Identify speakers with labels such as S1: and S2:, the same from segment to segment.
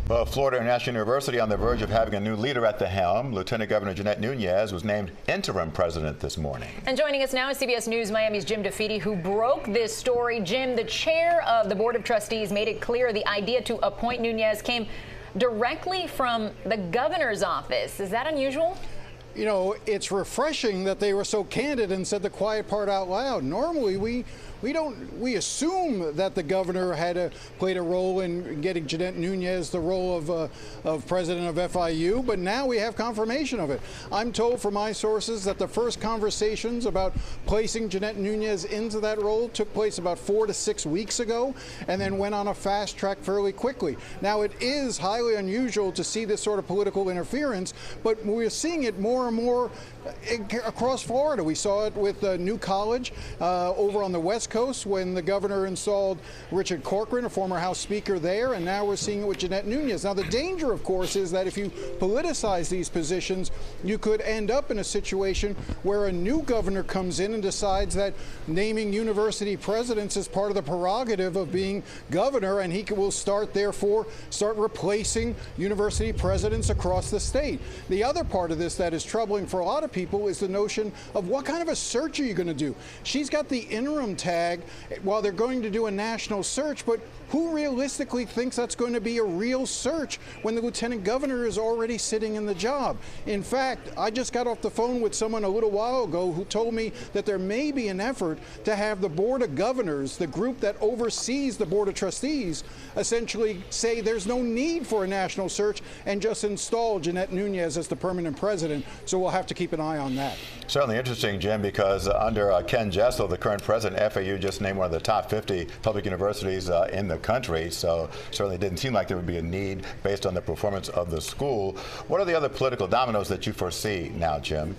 S1: Well, Florida International University on the verge of having a new leader at the helm. Lieutenant Governor Jeanette Nunez was named interim president this morning.
S2: And joining us now is CBS News Miami's Jim DeFede, who broke this story. Jim, the chair of the Board of Trustees made it clear the idea to appoint Nunez came directly from the governor's office. Is that unusual?
S3: You know, it's refreshing that they were so candid and said the quiet part out loud. Normally, we assume that the governor had played a role in getting Jeanette Nunez the role of president of FIU, but now we have confirmation of it. I'm told from my sources that the first conversations about placing Jeanette Nunez into that role took place about 4 to 6 weeks ago, and then went on a fast track fairly quickly. Now, it is highly unusual to see this sort of political interference, but we're seeing it more and more across Florida. We saw it with New College over on the West Coast when the governor installed Richard Corcoran, a former House Speaker there, and now we're seeing it with Jeanette Nunez. Now, the danger, of course, is that if you politicize these positions, you could end up in a situation where a new governor comes in and decides that naming university presidents is part of the prerogative of being governor, and he will therefore start replacing university presidents across the state. The other part of this that is troubling for a lot of people is the notion of what kind of a search are you going to do? She's got the interim tag while they're going to do a national search, but who realistically thinks that's going to be a real search when the lieutenant governor is already sitting in the job? In fact, I just got off the phone with someone a little while ago who told me that there may be an effort to have the Board of Governors, the group that oversees the Board of Trustees, essentially say there's no need for a national search and just install Jeanette Nunez as the permanent president. So we'll have to keep an eye on that.
S1: Certainly interesting, Jim, because under Ken Jessel, the current president, FIU just named one of the top 50 public universities in the country, so certainly didn't seem like there would be a need based on the performance of the school. What are the other political dominoes that you foresee now, Jim?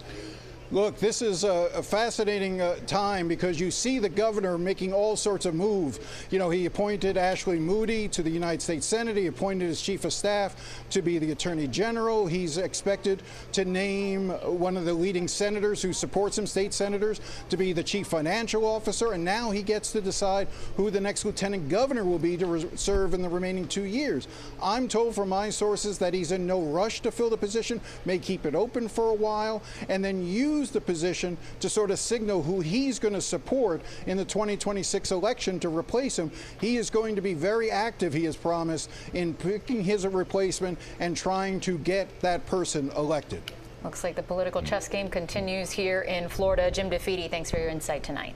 S3: Look, this is a fascinating time because you see the governor making all sorts of moves. You know, he appointed Ashley Moody to the United States Senate. He appointed his chief of staff to be the attorney general. He's expected to name one of the leading senators who supports him, state senators, to be the chief financial officer. And now he gets to decide who the next lieutenant governor will be to serve in the remaining 2 years. I'm told from my sources that he's in no rush to fill the position, may keep it open for a while, and then use the position to sort of signal who he's going to support in the 2026 election to replace him. He is going to be very active, he has promised, in picking his replacement and trying to get that person elected.
S2: Looks like the political chess game continues here in Florida. Jim DeFede, thanks for your insight tonight.